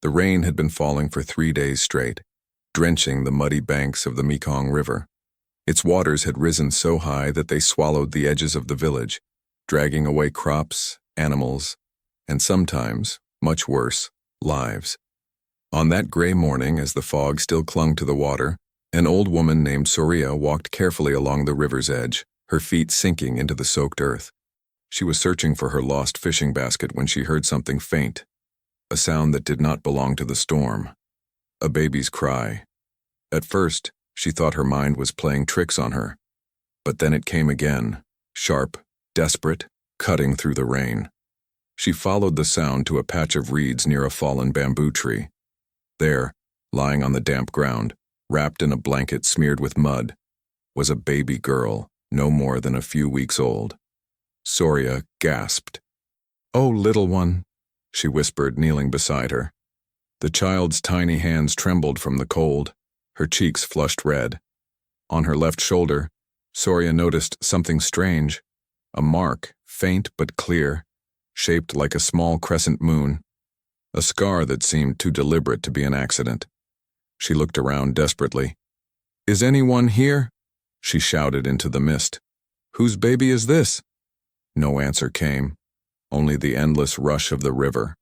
The rain had been falling for 3 days straight, drenching the muddy banks of the Mekong River. Its waters had risen so high that they swallowed the edges of the village, dragging away crops, animals, and sometimes, much worse, lives. On that gray morning, as the fog still clung to the water, an old woman named Soria walked carefully along the river's edge, her feet sinking into the soaked earth. She was searching for her lost fishing basket when she heard something faint, a sound that did not belong to the storm. A baby's cry. At first, she thought her mind was playing tricks on her. But then it came again, sharp, desperate, cutting through the rain. She followed the sound to a patch of reeds near a fallen bamboo tree. There, lying on the damp ground, wrapped in a blanket smeared with mud, was a baby girl, no more than a few weeks old. Soria gasped. "Oh, little one," she whispered, kneeling beside her. The child's tiny hands trembled from the cold, her cheeks flushed red. On her left shoulder, Soria noticed something strange, a mark, faint but clear, shaped like a small crescent moon, a scar that seemed too deliberate to be an accident. She looked around desperately. "Is anyone here?" she shouted into the mist. "Whose baby is this?" No answer came, only the endless rush of the river.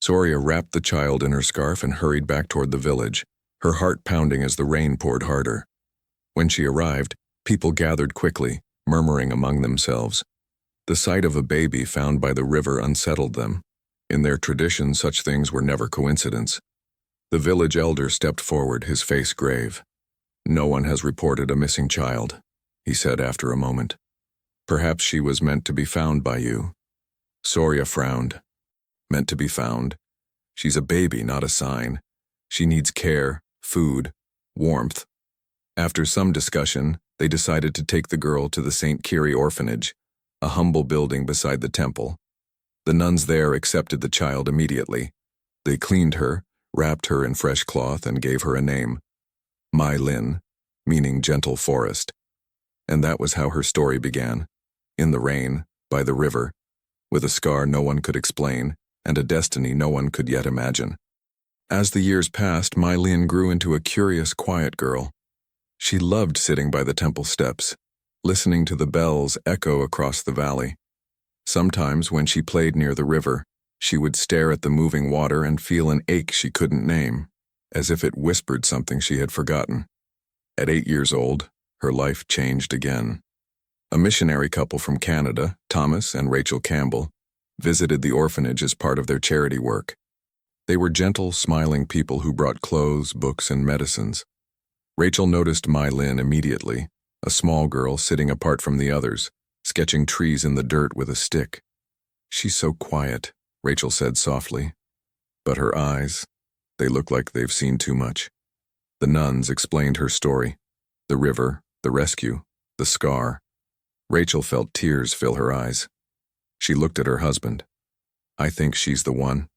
Soria wrapped the child in her scarf and hurried back toward the village, her heart pounding as the rain poured harder. When she arrived, people gathered quickly, murmuring among themselves. The sight of a baby found by the river unsettled them. In their tradition, such things were never coincidence. The village elder stepped forward, his face grave. "No one has reported a missing child," he said after a moment. "Perhaps she was meant to be found by you." Soria frowned. Meant to be found? She's a baby, not a sign. She needs care, food, warmth. After some discussion, they decided to take the girl to the St. Kiri orphanage, a humble building beside the temple. The nuns there accepted the child immediately. They cleaned her, wrapped her in fresh cloth, and gave her a name, Mai Lin, meaning gentle forest. And that was how her story began. In the rain, by the river, with a scar no one could explain, and a destiny no one could yet imagine. As the years passed, Mai Lin grew into a curious, quiet girl. She loved sitting by the temple steps, listening to the bells echo across the valley. Sometimes, when she played near the river, she would stare at the moving water and feel an ache she couldn't name, as if it whispered something she had forgotten. At 8 years old, her life changed again. A missionary couple from Canada, Thomas and Rachel Campbell, visited the orphanage as part of their charity work. They were gentle, smiling people who brought clothes, books, and medicines. Rachel noticed Mai Lin immediately, a small girl sitting apart from the others, sketching trees in the dirt with a stick. "She's so quiet," Rachel said softly. But her eyes, they look like they've seen too much. The nuns explained her story. The river, the rescue, the scar. Rachel felt tears fill her eyes. She looked at her husband. "I think she's the one."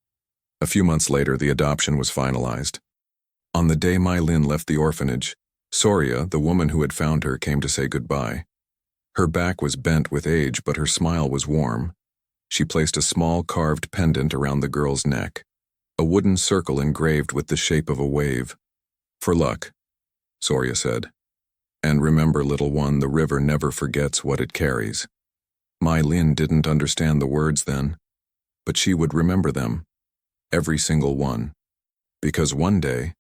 A few months later, the adoption was finalized. On the day Mai Lin left the orphanage, Soria, the woman who had found her, came to say goodbye. Her back was bent with age, but her smile was warm. She placed a small carved pendant around the girl's neck, a wooden circle engraved with the shape of a wave. "For luck," Soria said. "And remember, little one, the river never forgets what it carries." Mai Lin didn't understand the words then, but she would remember them, every single one, because one day,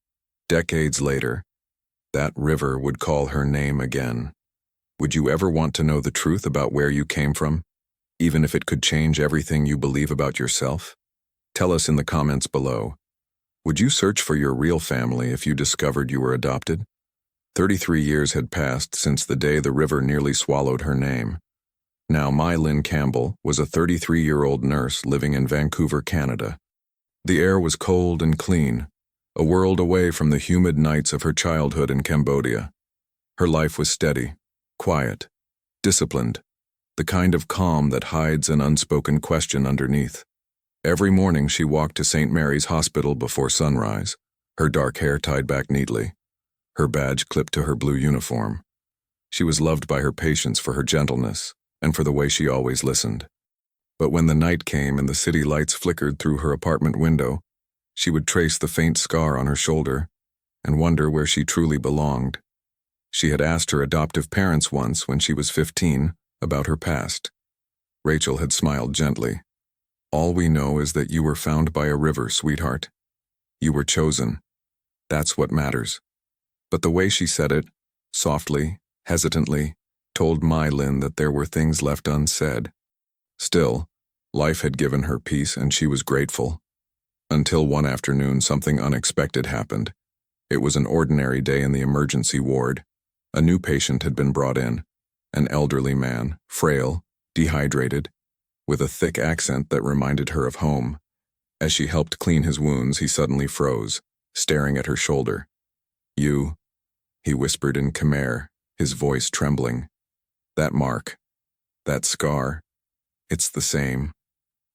decades later, that river would call her name again. Would you ever want to know the truth about where you came from, even if it could change everything you believe about yourself? Tell us in the comments below. Would you search for your real family if you discovered you were adopted? 33 years had passed since the day the river nearly swallowed her name. Now Mai Lin Campbell was a 33-year-old nurse living in Vancouver, Canada. The air was cold and clean, a world away from the humid nights of her childhood in Cambodia. Her life was steady, quiet, disciplined, the kind of calm that hides an unspoken question underneath. Every morning she walked to St. Mary's Hospital before sunrise, her dark hair tied back neatly, her badge clipped to her blue uniform. She was loved by her patients for her gentleness and for the way she always listened. But when the night came and the city lights flickered through her apartment window, She would trace the faint scar on her shoulder and wonder where she truly belonged. She had asked her adoptive parents once when she was 15 about her past. Rachel had smiled gently. "All we know is that you were found by a river, sweetheart. You were chosen. That's what matters." But the way she said it, softly, hesitantly, told Mai Lin that there were things left unsaid. Still, life had given her peace and she was grateful. Until one afternoon something unexpected happened. It was an ordinary day in the emergency ward. A new patient had been brought in, an elderly man, frail, dehydrated, with a thick accent that reminded her of home. As she helped clean his wounds, he suddenly froze, staring at her shoulder. "You," he whispered in Khmer, his voice trembling. "That mark, that scar, it's the same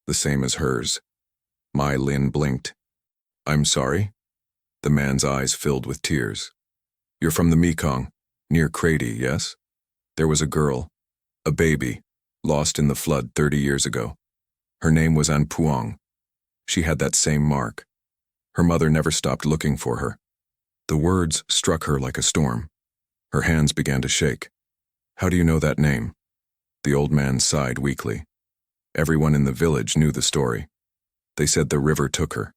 as hers." Mai Lin blinked. "I'm sorry?" The man's eyes filled with tears. "You're from the Mekong, near Cradie, yes? There was a girl, a baby, lost in the flood 30 years ago. Her name was An Puong. She had that same mark. Her mother never stopped looking for her." The words struck her like a storm. Her hands began to shake. "How do you know that name?" The old man sighed weakly. "Everyone in the village knew the story. They said the river took her.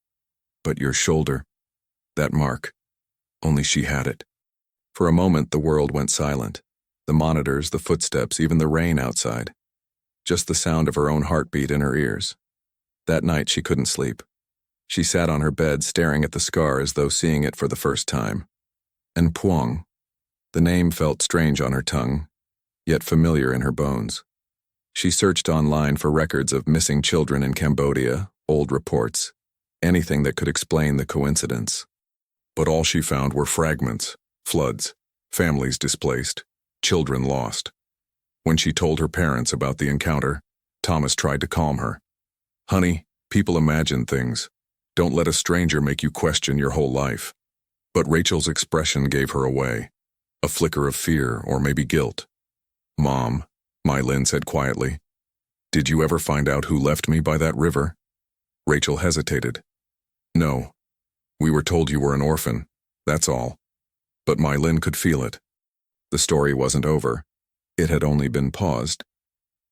But your shoulder, that mark, only she had it." For a moment the world went silent. The monitors, the footsteps, even the rain outside. Just the sound of her own heartbeat in her ears. That night she couldn't sleep. She sat on her bed staring at the scar as though seeing it for the first time. And Puong. The name felt strange on her tongue, yet familiar in her bones. She searched online for records of missing children in Cambodia, old reports, anything that could explain the coincidence. But all she found were fragments, floods, families displaced, children lost. When she told her parents about the encounter, Thomas tried to calm her. "Honey, people imagine things. Don't let a stranger make you question your whole life." But Rachel's expression gave her away. A flicker of fear or maybe guilt. "Mom," Mai Lin said quietly, "did you ever find out who left me by that river?" Rachel hesitated. "No. We were told you were an orphan, that's all." But Mai Lin could feel it. The story wasn't over. It had only been paused.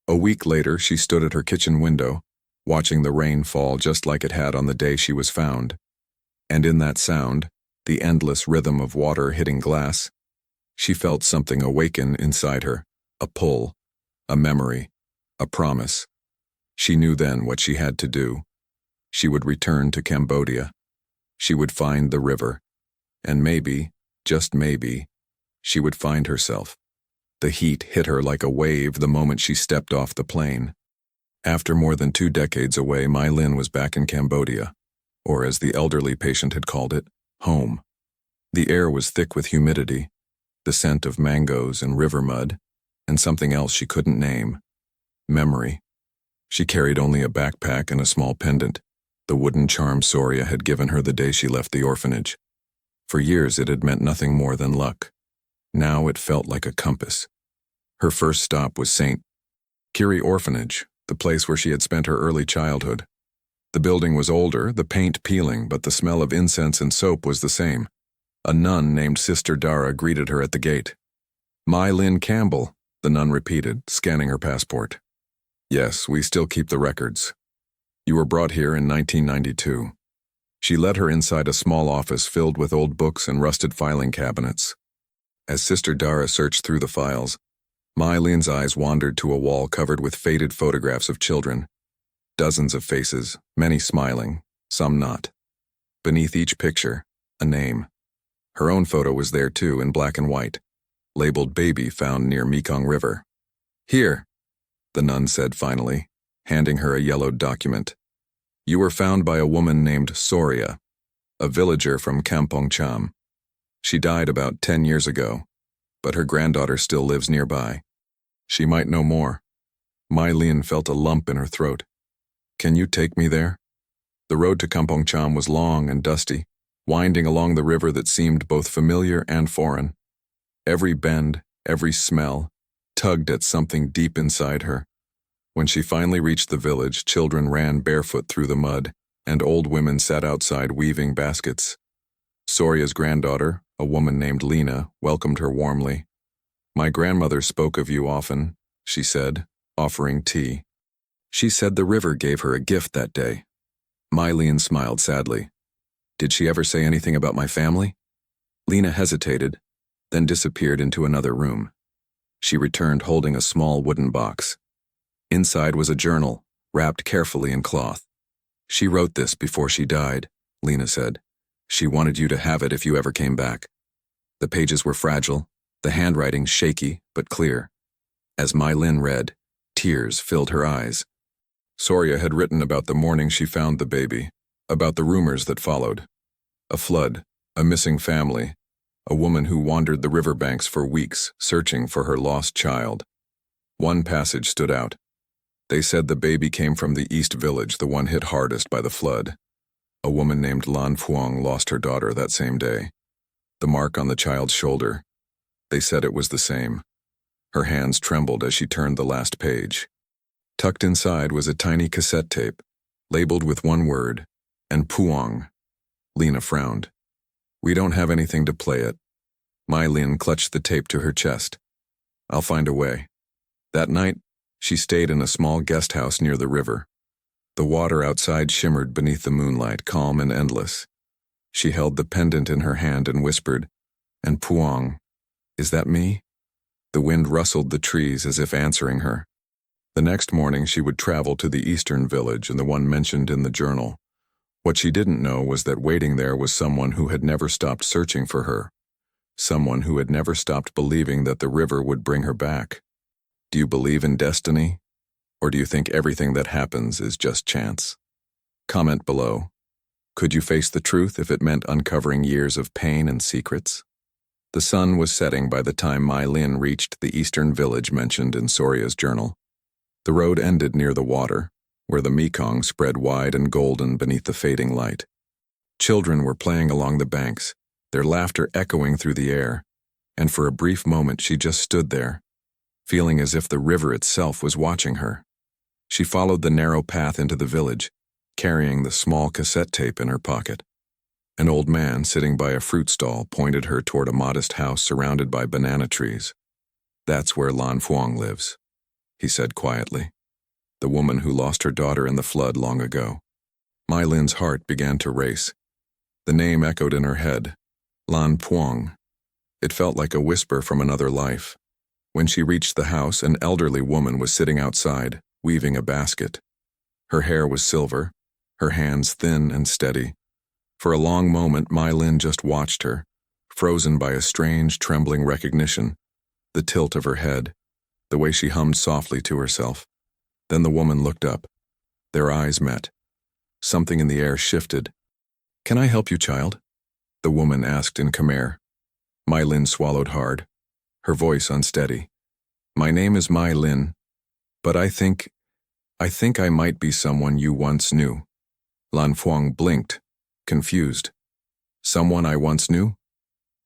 A week later, she stood at her kitchen window, watching the rain fall just like it had on the day she was found. And in that sound, the endless rhythm of water hitting glass, she felt something awaken inside her, a pull, a memory, a promise. She knew then what she had to do. She would return to Cambodia. She would find the river. And maybe, just maybe, she would find herself. The heat hit her like a wave the moment she stepped off the plane. After more than 2 decades away, Mai Lin was back in Cambodia, or as the elderly patient had called it, home. The air was thick with humidity, the scent of mangoes and river mud, and something else she couldn't name. Memory. She carried only a backpack and a small pendant, the wooden charm Soria had given her the day she left the orphanage. For years it had meant nothing more than luck. Now it felt like a compass. Her first stop was St. Kiri Orphanage, the place where she had spent her early childhood. The building was older, the paint peeling, but the smell of incense and soap was the same. A nun named Sister Dara greeted her at the gate. "Mai Lin Campbell," the nun repeated, scanning her passport. "Yes, we still keep the records. You were brought here in 1992. She led her inside a small office filled with old books and rusted filing cabinets. As Sister Dara searched through the files, Mai Lin's eyes wandered to a wall covered with faded photographs of children. Dozens of faces, many smiling, some not. Beneath each picture, a name. Her own photo was there too, in black and white, labeled "Baby found near Mekong River." "Here," the nun said finally, handing her a yellowed document. "You were found by a woman named Soria, a villager from Kampong Cham. She died about 10 years ago, but her granddaughter still lives nearby. She might know more." Mai Lin felt a lump in her throat. "Can you take me there?" The road to Kampong Cham was long and dusty, winding along the river that seemed both familiar and foreign. Every bend, every smell, tugged at something deep inside her. When she finally reached the village, children ran barefoot through the mud, and old women sat outside weaving baskets. Soria's granddaughter, a woman named Lena, welcomed her warmly. "My grandmother spoke of you often," she said, offering tea. "She said the river gave her a gift that day." Mai Lin smiled sadly. "Did she ever say anything about my family?" Lena hesitated, then disappeared into another room. She returned holding a small wooden box. Inside was a journal, wrapped carefully in cloth. "She wrote this before she died," Lena said. "She wanted you to have it if you ever came back." The pages were fragile, the handwriting shaky but clear. As Mai Lin read, tears filled her eyes. Soria had written about the morning she found the baby, about the rumors that followed. A flood, a missing family, a woman who wandered the riverbanks for weeks searching for her lost child. One passage stood out. They said the baby came from the East Village, the one hit hardest by the flood. A woman named Lan Phuong lost her daughter that same day. The mark on the child's shoulder, they said it was the same. Her hands trembled as she turned the last page. Tucked inside was a tiny cassette tape, labeled with one word, and Phuong. Lena frowned. "We don't have anything to play it." Mai Lin clutched the tape to her chest. "I'll find a way." That night, she stayed in a small guest house near the river. The water outside shimmered beneath the moonlight, calm and endless. She held the pendant in her hand and whispered, "And Phuong, is that me?" The wind rustled the trees as if answering her. The next morning she would travel to the eastern village and the one mentioned in the journal. What she didn't know was that waiting there was someone who had never stopped searching for her. Someone who had never stopped believing that the river would bring her back. Do you believe in destiny? Or do you think everything that happens is just chance? Comment below. Could you face the truth if it meant uncovering years of pain and secrets? The sun was setting by the time Mai Lin reached the eastern village mentioned in Soria's journal. The road ended near the water, where the Mekong spread wide and golden beneath the fading light. Children were playing along the banks, their laughter echoing through the air, and for a brief moment she just stood there, feeling as if the river itself was watching her. She followed the narrow path into the village, carrying the small cassette tape in her pocket. An old man sitting by a fruit stall pointed her toward a modest house surrounded by banana trees. "That's where Lan Phuong lives," he said quietly. "The woman who lost her daughter in the flood long ago." Mai Lin's heart began to race. The name echoed in her head. Lan Phuong. It felt like a whisper from another life. When she reached the house, an elderly woman was sitting outside, weaving a basket. Her hair was silver, her hands thin and steady. For a long moment, Mai Lin just watched her, frozen by a strange, trembling recognition, the tilt of her head, the way she hummed softly to herself. Then the woman looked up. Their eyes met. Something in the air shifted. "Can I help you, child?" the woman asked in Khmer. Mai Lin swallowed hard, her voice unsteady. "My name is Mai Lin, but I think I might be someone you once knew." Lan Phuong blinked, confused. "Someone I once knew?"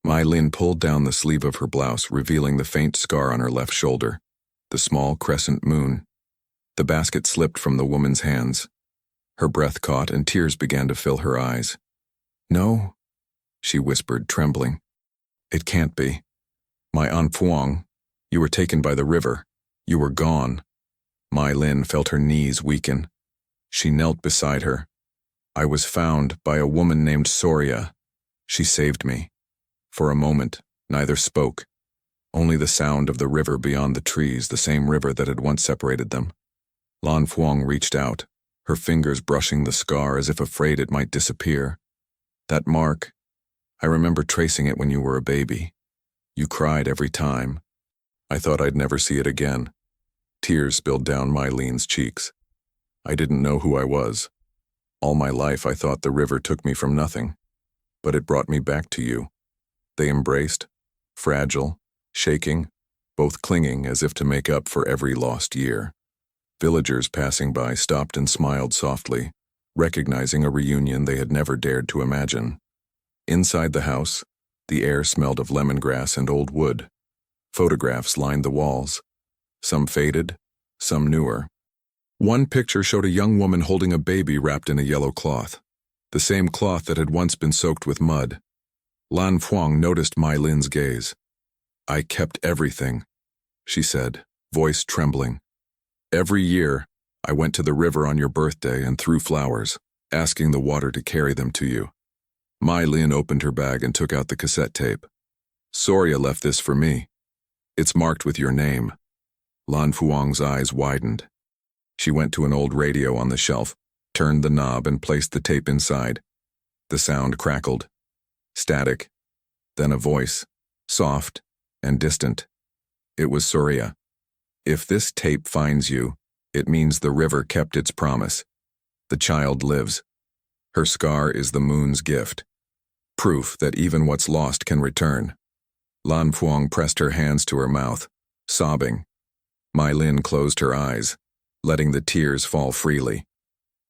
Mai Lin pulled down the sleeve of her blouse, revealing the faint scar on her left shoulder, the small crescent moon. The basket slipped from the woman's hands. Her breath caught and tears began to fill her eyes. "No," she whispered, trembling. "It can't be. My Aunt Phuong, you were taken by the river. You were gone." Mai Lin felt her knees weaken. She knelt beside her. "I was found by a woman named Soria. She saved me." For a moment, neither spoke. Only the sound of the river beyond the trees, the same river that had once separated them. Lan Phuong reached out, her fingers brushing the scar as if afraid it might disappear. "That mark, I remember tracing it when you were a baby. You cried every time. I thought I'd never see it again." Tears spilled down Mai Lin's cheeks. "I didn't know who I was. All my life I thought the river took me from nothing, but it brought me back to you." They embraced, fragile, shaking, both clinging as if to make up for every lost year. Villagers passing by stopped and smiled softly, recognizing a reunion they had never dared to imagine. Inside the house, the air smelled of lemongrass and old wood. Photographs lined the walls, some faded, some newer. One picture showed a young woman holding a baby wrapped in a yellow cloth, the same cloth that had once been soaked with mud. Lan Phuong noticed Mai Lin's gaze. "I kept everything," she said, voice trembling. "Every year, I went to the river on your birthday and threw flowers, asking the water to carry them to you." Mai Lin opened her bag and took out the cassette tape. "Soria left this for me. It's marked with your name." Lan Phuong's eyes widened. She went to an old radio on the shelf, turned the knob and placed the tape inside. The sound crackled. Static. Then a voice, soft and distant. It was Soria. "If this tape finds you, it means the river kept its promise. The child lives. Her scar is the moon's gift. Proof that even what's lost can return." Lan Phuong pressed her hands to her mouth, sobbing. Mai Lin closed her eyes, letting the tears fall freely.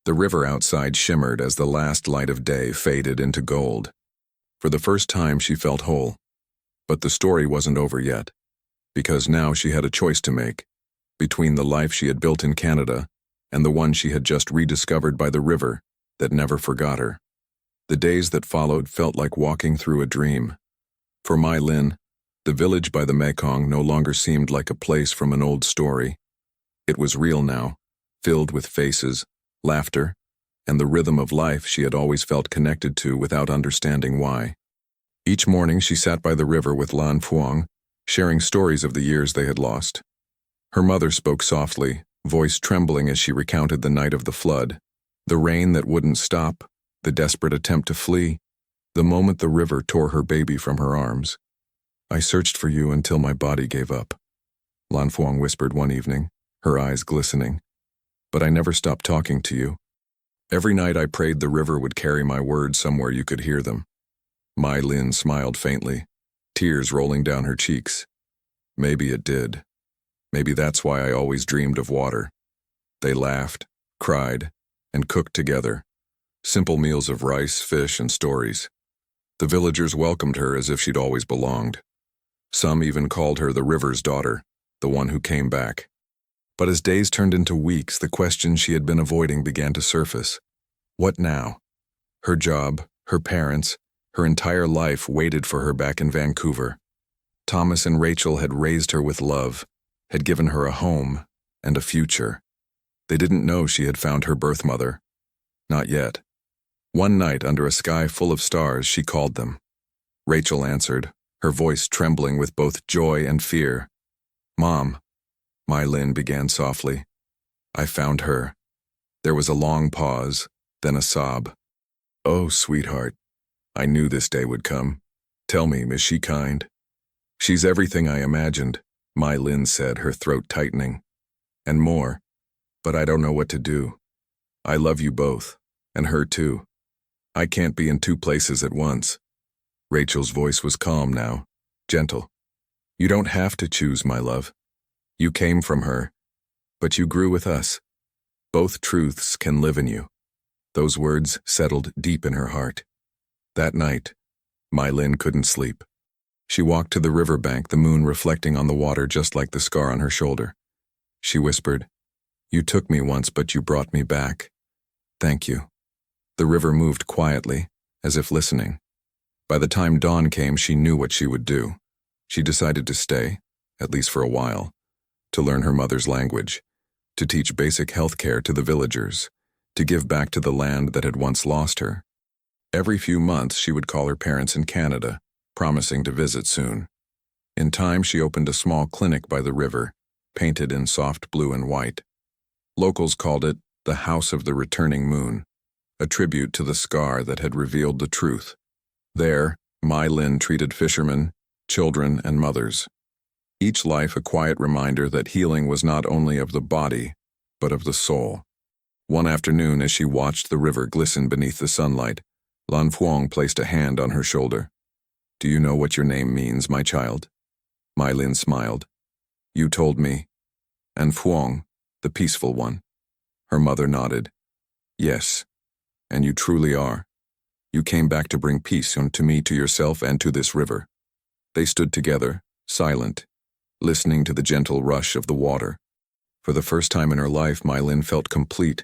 The river outside shimmered as the last light of day faded into gold. For the first time she felt whole. But the story wasn't over yet, because now she had a choice to make, between the life she had built in Canada and the one she had just rediscovered by the river that never forgot her. The days that followed felt like walking through a dream. For Mai Lin, the village by the Mekong no longer seemed like a place from an old story. It was real now, filled with faces, laughter, and the rhythm of life she had always felt connected to without understanding why. Each morning she sat by the river with Lan Phuong, sharing stories of the years they had lost. Her mother spoke softly, voice trembling as she recounted the night of the flood, the rain that wouldn't stop, the desperate attempt to flee, the moment the river tore her baby from her arms. "I searched for you until my body gave up," Lan Phuong whispered one evening, her eyes glistening. "But I never stopped talking to you. Every night I prayed the river would carry my words somewhere you could hear them." Mai Lin smiled faintly, tears rolling down her cheeks. "Maybe it did. Maybe that's why I always dreamed of water." They laughed, cried, and cooked together. Simple meals of rice, fish, and stories. The villagers welcomed her as if she'd always belonged. Some even called her the river's daughter, the one who came back. But as days turned into weeks, the questions she had been avoiding began to surface. What now? Her job, her parents, her entire life waited for her back in Vancouver. Thomas and Rachel had raised her with love, had given her a home and a future. They didn't know she had found her birth mother. Not yet. One night, under a sky full of stars, she called them. Rachel answered, her voice trembling with both joy and fear. "Mom," Mai Lin began softly. "I found her." There was a long pause, then a sob. "Oh, sweetheart, I knew this day would come. Tell me, is she kind?" "She's everything I imagined," Mai Lin said, her throat tightening. "And more, but I don't know what to do. I love you both, and her too. I can't be in two places at once." Rachel's voice was calm now, gentle. "You don't have to choose, my love. You came from her, but you grew with us. Both truths can live in you." Those words settled deep in her heart. That night, Mai Lin couldn't sleep. She walked to the riverbank, the moon reflecting on the water just like the scar on her shoulder. She whispered, "You took me once, but you brought me back. Thank you." The river moved quietly, as if listening. By the time dawn came, she knew what she would do. She decided to stay, at least for a while, to learn her mother's language, to teach basic health care to the villagers, to give back to the land that had once lost her. Every few months she would call her parents in Canada, promising to visit soon. In time she opened a small clinic by the river, painted in soft blue and white. Locals called it the House of the Returning Moon, a tribute to the scar that had revealed the truth. There, Mai Lin treated fishermen, children, and mothers. Each life a quiet reminder that healing was not only of the body, but of the soul. One afternoon, as she watched the river glisten beneath the sunlight, Lan Phuong placed a hand on her shoulder. "Do you know what your name means, my child?" Mai Lin smiled. "You told me." "And Phuong, the peaceful one." Her mother nodded. "Yes, and you truly are. You came back to bring peace to me, to yourself, and to this river." They stood together, silent, listening to the gentle rush of the water. For the first time in her life, Mai Lin felt complete,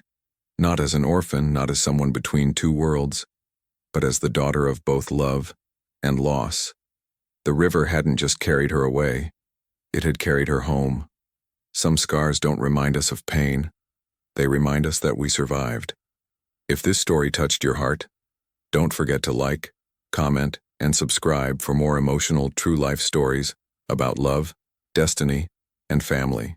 not as an orphan, not as someone between two worlds, but as the daughter of both love and loss. The river hadn't just carried her away, it had carried her home. Some scars don't remind us of pain, they remind us that we survived. If this story touched your heart, don't forget to like, comment, and subscribe for more emotional, true life stories about love, destiny, and family.